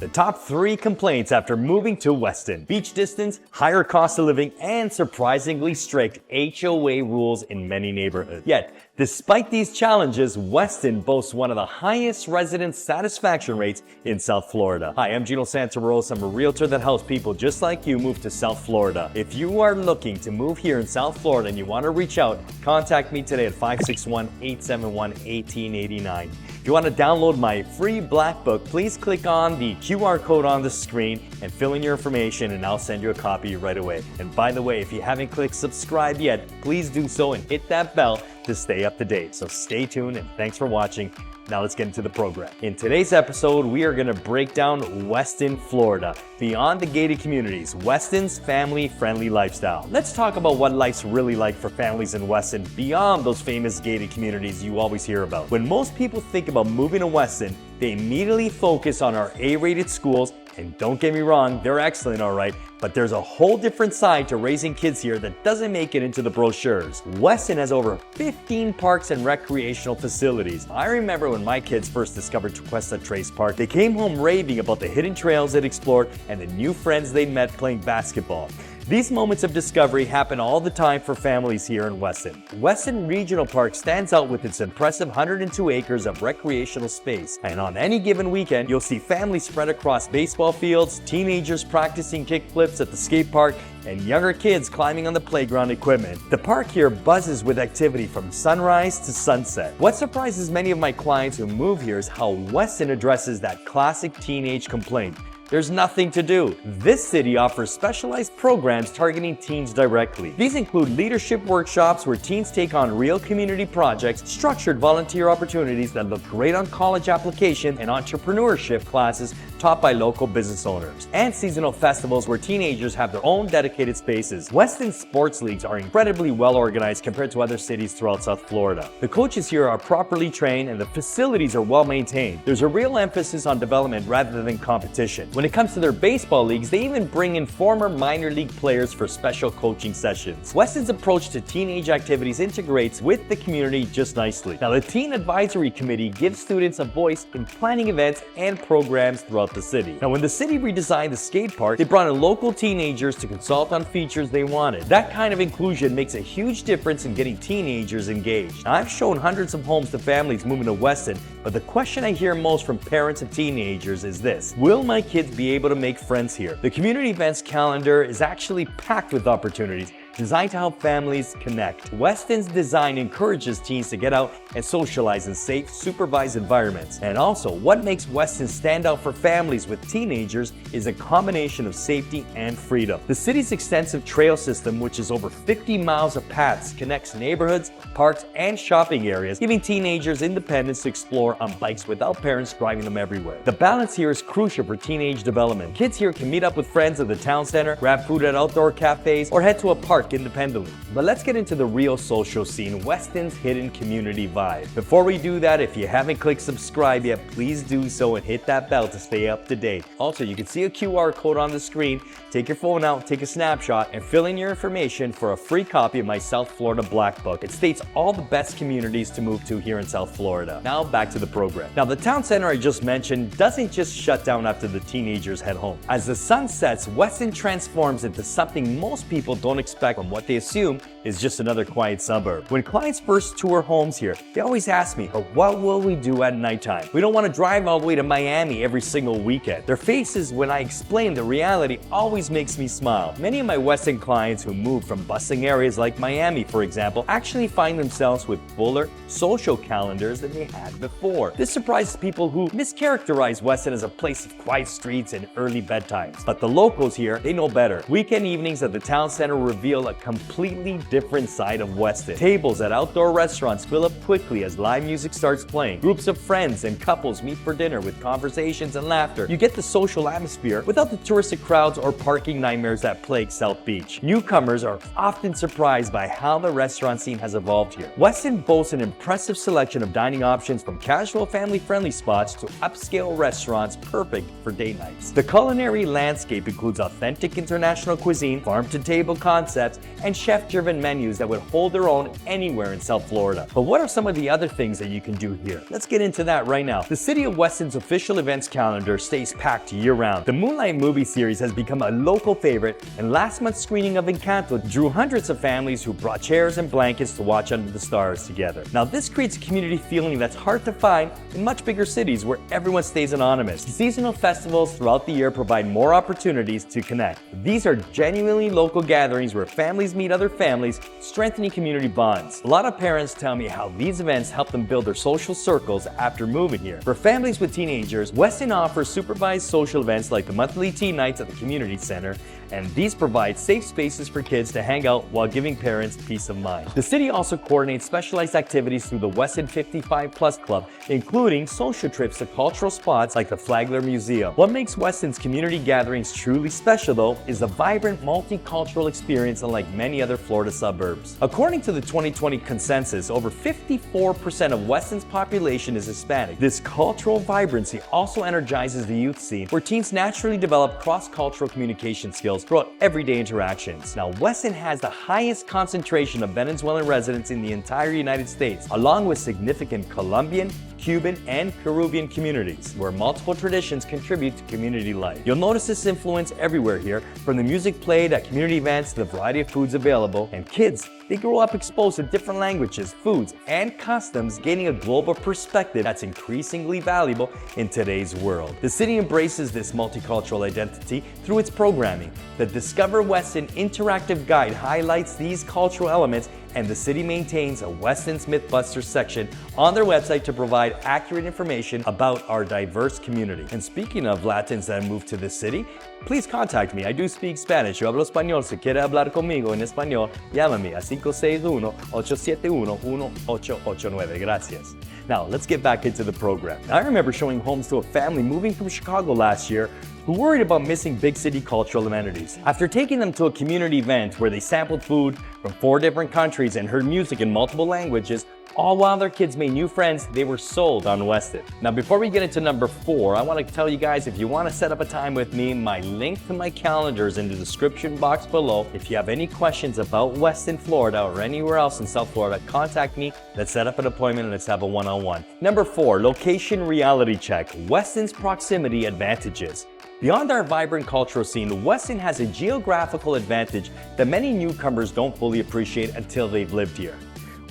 The top 3 complaints after moving to Weston: beach distance, higher cost of living, and surprisingly strict HOA rules in many neighborhoods. Yet, despite these challenges, Weston boasts one of the highest resident satisfaction rates in South Florida. Hi, I'm Gino Santarossa. I'm a realtor that helps people just like you move to South Florida. If you are looking to move here in South Florida and you want to reach out, contact me today at 561-871-1889. If you want to download my free black book, please click on the QR code on the screen and fill in your information, and I'll send you a copy right away. And by the way, if you haven't clicked subscribe yet, please do so and hit that bell to stay up to date. So stay tuned, and thanks for watching. Now let's get into the program. In today's episode, we are going to break down Weston, Florida, beyond the gated communities, Weston's family-friendly lifestyle. Let's talk about what life's really like for families in Weston beyond those famous gated communities you always hear about. When most people think about moving to Weston, they immediately focus on our A-rated schools, and don't get me wrong, they're excellent, all right, but there's a whole different side to raising kids here that doesn't make it into the brochures. Weston has over 15 parks and recreational facilities. I remember when my kids first discovered Cuesta Trace Park, they came home raving about the hidden trails they'd explored and the new friends they'd met playing basketball. These moments of discovery happen all the time for families here in Weston. Weston Regional Park stands out with its impressive 102 acres of recreational space. And on any given weekend, you'll see families spread across baseball fields, teenagers practicing kickflips at the skate park, and younger kids climbing on the playground equipment. The park here buzzes with activity from sunrise to sunset. What surprises many of my clients who move here is how Weston addresses that classic teenage complaint: there's nothing to do. This city offers specialized programs targeting teens directly. These include leadership workshops where teens take on real community projects, structured volunteer opportunities that look great on college application, and entrepreneurship classes taught by local business owners, and seasonal festivals where teenagers have their own dedicated spaces. Weston's sports leagues are incredibly well organized compared to other cities throughout South Florida. The coaches here are properly trained and the facilities are well maintained. There's a real emphasis on development rather than competition. When it comes to their baseball leagues, they even bring in former minor league players for special coaching sessions. Weston's approach to teenage activities integrates with the community just nicely. Now, the Teen Advisory Committee gives students a voice in planning events and programs throughout the city. Now, when the city redesigned the skate park, they brought in local teenagers to consult on features they wanted. That kind of inclusion makes a huge difference in getting teenagers engaged. Now, I've shown hundreds of homes to families moving to Weston, but the question I hear most from parents of teenagers is this: will my kids be able to make friends here? The community events calendar is actually packed with opportunities designed to help families connect. Weston's design encourages teens to get out and socialize in safe, supervised environments. And also, what makes Weston stand out for families with teenagers is a combination of safety and freedom. The city's extensive trail system, which is over 50 miles of paths, connects neighborhoods, parks, and shopping areas, giving teenagers independence to explore on bikes without parents driving them everywhere. The balance here is crucial for teenage development. Kids here can meet up with friends at the town center, grab food at outdoor cafes, or head to a park independently. But let's get into the real social scene, Weston's hidden community vibe. Before we do that, if you haven't clicked subscribe yet, please do so and hit that bell to stay up to date. Also, you can see a QR code on the screen. Take your phone out, take a snapshot, and fill in your information for a free copy of my South Florida Black Book. It states all the best communities to move to here in South Florida. Now back to the program. Now, the town center I just mentioned doesn't just shut down after the teenagers head home. As the sun sets, Weston transforms into something most people don't expect from what they assume is just another quiet suburb. When clients first tour homes here, they always ask me, "But what will we do at nighttime? We don't want to drive all the way to Miami every single weekend." Their faces when I explain the reality always makes me smile. Many of my Weston clients who moved from bustling areas like Miami, for example, actually find themselves with fuller social calendars than they had before. This surprises people who mischaracterize Weston as a place of quiet streets and early bedtimes. But the locals here, they know better. Weekend evenings at the town center reveal a completely different side of Weston. Tables at outdoor restaurants fill up quickly as live music starts playing. Groups of friends and couples meet for dinner with conversations and laughter. You get the social atmosphere without the touristic crowds or parking nightmares that plague South Beach. Newcomers are often surprised by how the restaurant scene has evolved here. Weston boasts an impressive selection of dining options, from casual family-friendly spots to upscale restaurants perfect for date nights. The culinary landscape includes authentic international cuisine, farm-to-table concepts, and chef-driven menus that would hold their own anywhere in South Florida. But what are some of the other things that you can do here? Let's get into that right now. The City of Weston's official events calendar stays packed year-round. The Moonlight movie series has become a local favorite, and last month's screening of Encanto drew hundreds of families who brought chairs and blankets to watch under the stars together. Now, this creates a community feeling that's hard to find in much bigger cities where everyone stays anonymous. Seasonal festivals throughout the year provide more opportunities to connect. These are genuinely local gatherings where families meet other families, strengthening community bonds. A lot of parents tell me how these events help them build their social circles after moving here. For families with teenagers, Weston offers supervised social events like the monthly teen nights at the community center, and these provide safe spaces for kids to hang out while giving parents peace of mind. The city also coordinates specialized activities through the Weston 55 Plus Club, including social trips to cultural spots like the Flagler Museum. What makes Weston's community gatherings truly special, though, is the vibrant multicultural experience unlike many other Florida suburbs. According to the 2020 consensus, over 54% of Weston's population is Hispanic. This cultural vibrancy also energizes the youth scene, where teens naturally develop cross-cultural communication skills throughout everyday interactions. Now, Weston has the highest concentration of Venezuelan residents in the entire United States, along with significant Colombian, Cuban, and Peruvian communities, where multiple traditions contribute to community life. You'll notice this influence everywhere here, from the music played at community events to the variety of foods available. And kids, they grow up exposed to different languages, foods, and customs, gaining a global perspective that's increasingly valuable in today's world. The city embraces this multicultural identity through its programming. The Discover Weston interactive guide highlights these cultural elements, and the city maintains a Weston's Mythbusters section on their website to provide accurate information about our diverse community. And speaking of Latins that moved to this city, please contact me. I do speak Spanish. Yo hablo español. Si quiere hablar conmigo en español, llámame a 561-871-1889. Gracias. Now, let's get back into the program. I remember showing homes to a family moving from Chicago last year who worried about missing big city cultural amenities. After taking them to a community event where they sampled food from 4 different countries and heard music in multiple languages, all while their kids made new friends, they were sold on Weston. Now, before we get into number 4, I want to tell you guys, if you want to set up a time with me, my link to my calendar is in the description box below. If you have any questions about Weston, Florida, or anywhere else in South Florida, contact me. Let's set up an appointment and let's have a one-on-one. Number 4, location reality check. Weston's proximity advantages. Beyond our vibrant cultural scene, Weston has a geographical advantage that many newcomers don't fully appreciate until they've lived here.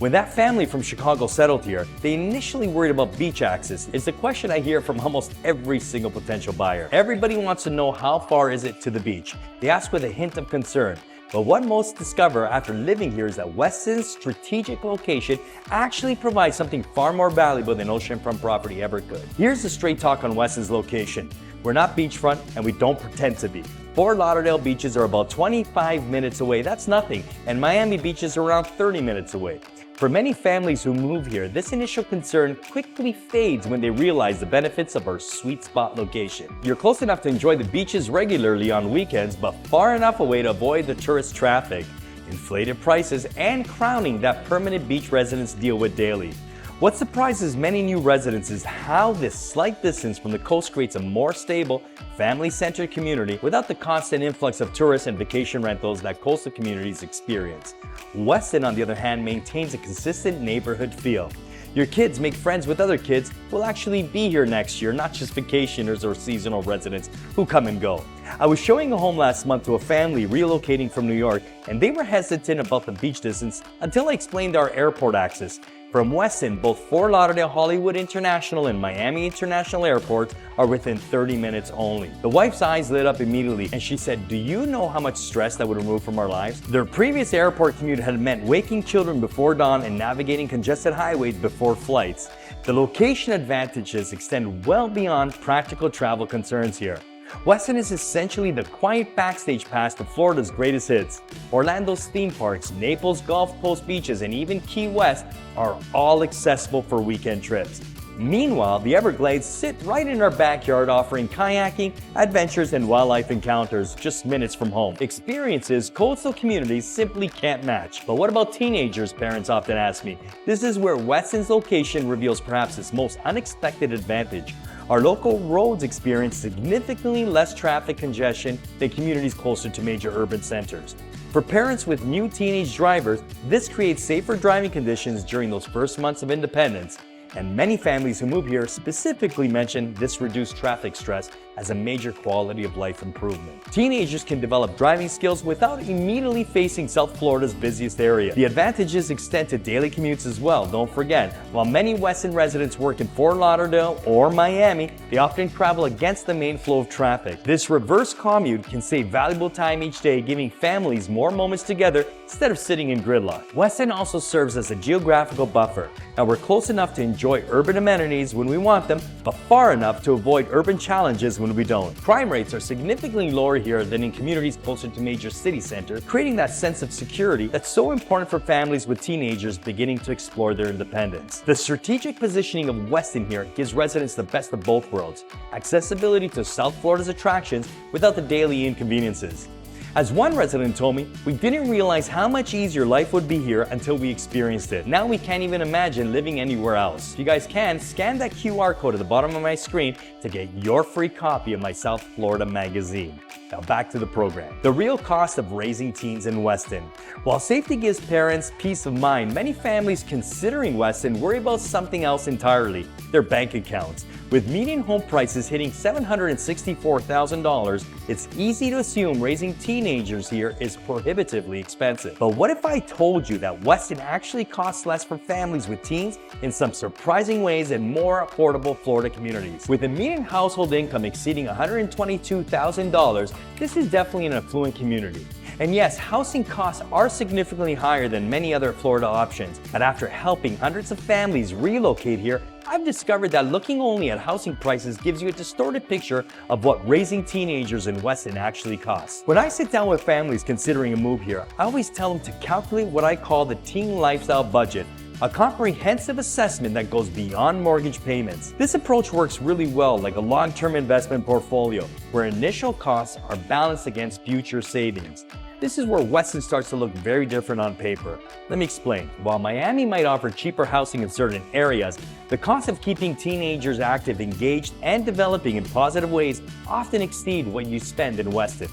When that family from Chicago settled here, they initially worried about beach access. It's the question I hear from almost every single potential buyer. Everybody wants to know how far is it to the beach. They ask with a hint of concern. But what most discover after living here is that Weston's strategic location actually provides something far more valuable than oceanfront property ever could. Here's the straight talk on Weston's location. We're not beachfront, and we don't pretend to be. Fort Lauderdale beaches are about 25 minutes away. That's nothing. And Miami beaches are around 30 minutes away. For many families who move here, this initial concern quickly fades when they realize the benefits of our sweet spot location. You're close enough to enjoy the beaches regularly on weekends, but far enough away to avoid the tourist traffic, inflated prices, and crowding that permanent beach residents deal with daily. What surprises many new residents is how this slight distance from the coast creates a more stable, family-centered community without the constant influx of tourists and vacation rentals that coastal communities experience. Weston, on the other hand, maintains a consistent neighborhood feel. Your kids make friends with other kids who will actually be here next year, not just vacationers or seasonal residents who come and go. I was showing a home last month to a family relocating from New York, and they were hesitant about the beach distance until I explained our airport access. From Weston, both Fort Lauderdale Hollywood International and Miami International Airports are within 30 minutes only. The wife's eyes lit up immediately, and she said, "Do you know how much stress that would remove from our lives?" Their previous airport commute had meant waking children before dawn and navigating congested highways before flights. The location advantages extend well beyond practical travel concerns here. Weston is essentially the quiet backstage pass to Florida's greatest hits. Orlando's theme parks, Naples Gulf Coast beaches, and even Key West are all accessible for weekend trips. Meanwhile, the Everglades sit right in our backyard, offering kayaking, adventures, and wildlife encounters just minutes from home. Experiences coastal communities simply can't match. But what about teenagers, parents often ask me. This is where Weston's location reveals perhaps its most unexpected advantage. Our local roads experience significantly less traffic congestion than communities closer to major urban centers. For parents with new teenage drivers, this creates safer driving conditions during those first months of independence. And many families who move here specifically mention this reduced traffic stress as a major quality of life improvement. Teenagers can develop driving skills without immediately facing South Florida's busiest area. The advantages extend to daily commutes as well, don't forget. While many Weston residents work in Fort Lauderdale or Miami, they often travel against the main flow of traffic. This reverse commute can save valuable time each day, giving families more moments together instead of sitting in gridlock. Weston also serves as a geographical buffer. Now, we're close enough to enjoy urban amenities when we want them, but far enough to avoid urban challenges when we don't. Crime rates are significantly lower here than in communities closer to major city centers, creating that sense of security that's so important for families with teenagers beginning to explore their independence. The strategic positioning of Weston here gives residents the best of both worlds: accessibility to South Florida's attractions without the daily inconveniences. As one resident told me, we didn't realize how much easier life would be here until we experienced it. Now we can't even imagine living anywhere else. If you guys can, scan that QR code at the bottom of my screen to get your free copy of my South Florida magazine. Now back to the program. The real cost of raising teens in Weston. While safety gives parents peace of mind, many families considering Weston worry about something else entirely: their bank accounts. With median home prices hitting $764,000, it's easy to assume raising teenagers here is prohibitively expensive. But what if I told you that Weston actually costs less for families with teens in some surprising ways in more affordable Florida communities? With a median household income exceeding $122,000, this is definitely an affluent community. And yes, housing costs are significantly higher than many other Florida options, but after helping hundreds of families relocate here, I've discovered that looking only at housing prices gives you a distorted picture of what raising teenagers in Weston actually costs. When I sit down with families considering a move here, I always tell them to calculate what I call the teen lifestyle budget, a comprehensive assessment that goes beyond mortgage payments. This approach works really well like a long-term investment portfolio, where initial costs are balanced against future savings. This is where Weston starts to look very different on paper. Let me explain. While Miami might offer cheaper housing in certain areas, the cost of keeping teenagers active, engaged, and developing in positive ways often exceed what you spend in Weston.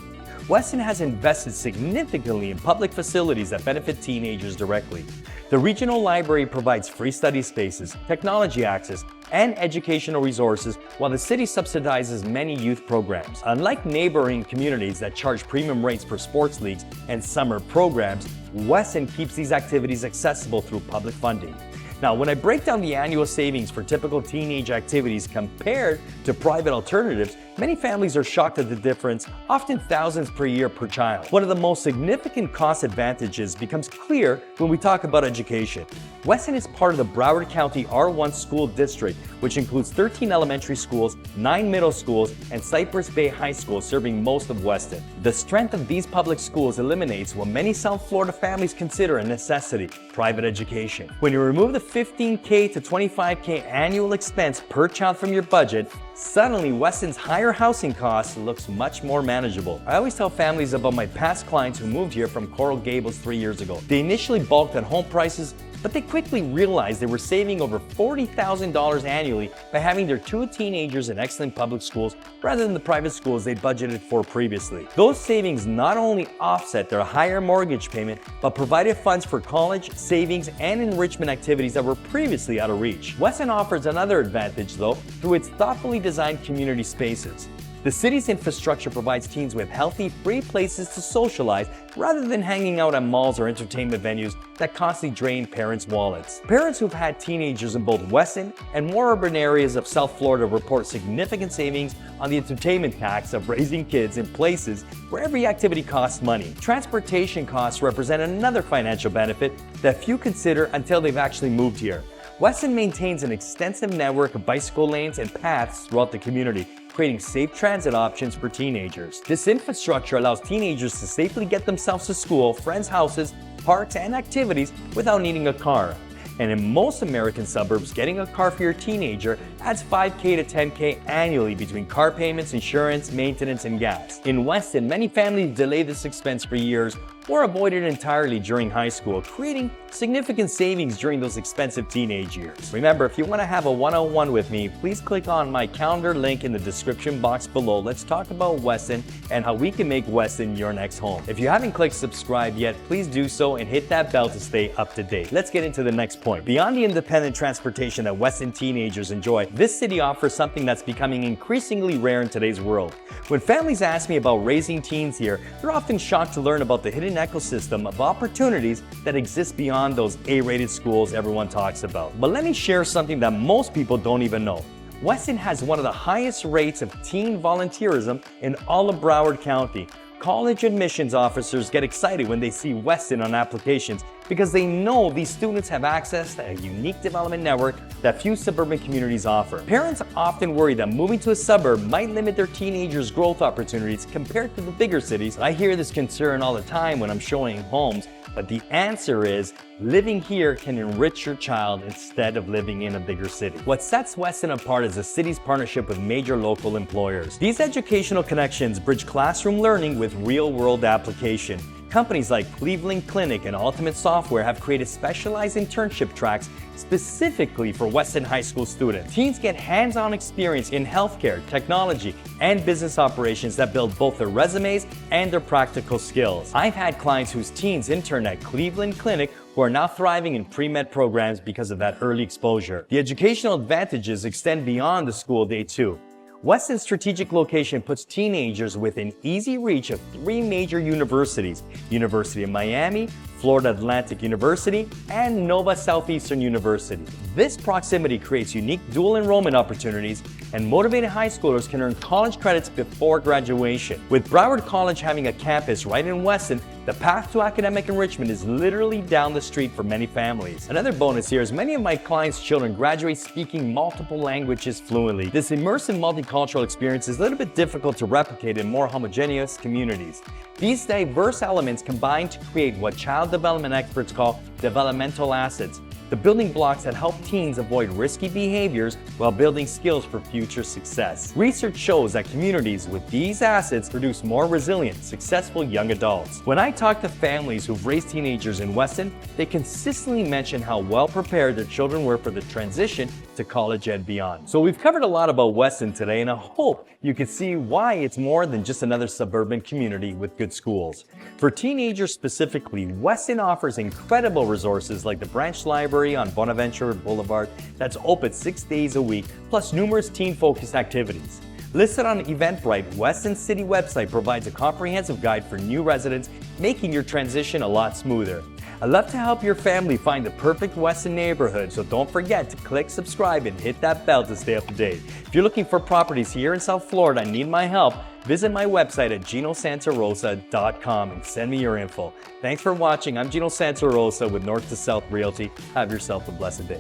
Weston has invested significantly in public facilities that benefit teenagers directly. The regional library provides free study spaces, technology access, and educational resources, while the city subsidizes many youth programs. Unlike neighboring communities that charge premium rates for sports leagues and summer programs, Weston keeps these activities accessible through public funding. Now, when I break down the annual savings for typical teenage activities compared to private alternatives, many families are shocked at the difference, often thousands per year per child. One of the most significant cost advantages becomes clear when we talk about education. Weston is part of the Broward County R1 school district, which includes 13 elementary schools, 9 middle schools, and Cypress Bay High School serving most of Weston. The strength of these public schools eliminates what many South Florida families consider a necessity: private education. When you remove the $15K to $25K annual expense per child from your budget, suddenly Weston's higher housing cost looks much more manageable. I always tell families about my past clients who moved here from Coral Gables 3 years ago. They initially balked at home prices, but they quickly realized they were saving over $40,000 annually by having their 2 teenagers in excellent public schools rather than the private schools they budgeted for previously. Those savings not only offset their higher mortgage payment, but provided funds for college, savings, and enrichment activities that were previously out of reach. Weston offers another advantage though, through its thoughtfully designed community spaces. The city's infrastructure provides teens with healthy, free places to socialize rather than hanging out at malls or entertainment venues that constantly drain parents' wallets. Parents who've had teenagers in both Weston and more urban areas of South Florida report significant savings on the entertainment tax of raising kids in places where every activity costs money. Transportation costs represent another financial benefit that few consider until they've actually moved here. Weston maintains an extensive network of bicycle lanes and paths throughout the community, creating safe transit options for teenagers. This infrastructure allows teenagers to safely get themselves to school, friends' houses, parks, and activities without needing a car. And in most American suburbs, getting a car for your teenager adds $5K to $10K annually between car payments, insurance, maintenance, and gas. In Weston, many families delay this expense for years or avoid it entirely during high school, creating significant savings during those expensive teenage years. Remember, if you want to have a one-on-one with me, please click on my calendar link in the description box below. Let's talk about Weston and how we can make Weston your next home. If you haven't clicked subscribe yet, please do so and hit that bell to stay up to date. Let's get into the next point. Beyond the independent transportation that Weston teenagers enjoy, this city offers something that's becoming increasingly rare in today's world. When families ask me about raising teens here, they're often shocked to learn about the hidden ecosystem of opportunities that exist beyond those A-rated schools everyone talks about. But let me share something that most people don't even know. Weston has one of the highest rates of teen volunteerism in all of Broward County. College admissions officers get excited when they see Weston on applications because they know these students have access to a unique development network that few suburban communities offer. Parents often worry that moving to a suburb might limit their teenagers' growth opportunities compared to the bigger cities. I hear this concern all the time when I'm showing homes, but the answer is living here can enrich your child instead of living in a bigger city. What sets Weston apart is the city's partnership with major local employers. These educational connections bridge classroom learning with real-world application. Companies like Cleveland Clinic and Ultimate Software have created specialized internship tracks specifically for Weston High School students. Teens get hands-on experience in healthcare, technology, and business operations that build both their resumes and their practical skills. I've had clients whose teens intern at Cleveland Clinic who are now thriving in pre-med programs because of that early exposure. The educational advantages extend beyond the school day too. Weston's strategic location puts teenagers within easy reach of 3 major universities: University of Miami, Florida Atlantic University, and Nova Southeastern University. This proximity creates unique dual enrollment opportunities, and motivated high schoolers can earn college credits before graduation. With Broward College having a campus right in Weston, the path to academic enrichment is literally down the street for many families. Another bonus here is many of my clients' children graduate speaking multiple languages fluently. This immersive multicultural experience is a little bit difficult to replicate in more homogeneous communities. These diverse elements combine to create what child development experts call developmental assets, the building blocks that help teens avoid risky behaviors while building skills for future success. Research shows that communities with these assets produce more resilient, successful young adults. When I talk to families who've raised teenagers in Weston, they consistently mention how well prepared their children were for the transition to college and beyond. So we've covered a lot about Weston today, and I hope you can see why it's more than just another suburban community with good schools. For teenagers specifically, Weston offers incredible resources like the Branch Library on Bonaventure Boulevard that's open 6 days a week, plus numerous teen-focused activities. Listed on Eventbrite, Weston City website provides a comprehensive guide for new residents, making your transition a lot smoother. I'd love to help your family find the perfect Weston neighborhood, so don't forget to click subscribe and hit that bell to stay up to date. If you're looking for properties here in South Florida and need my help, visit my website at ginosantarossa.com and send me your info. Thanks for watching. I'm Gino Santarossa with North to South Realty. Have yourself a blessed day.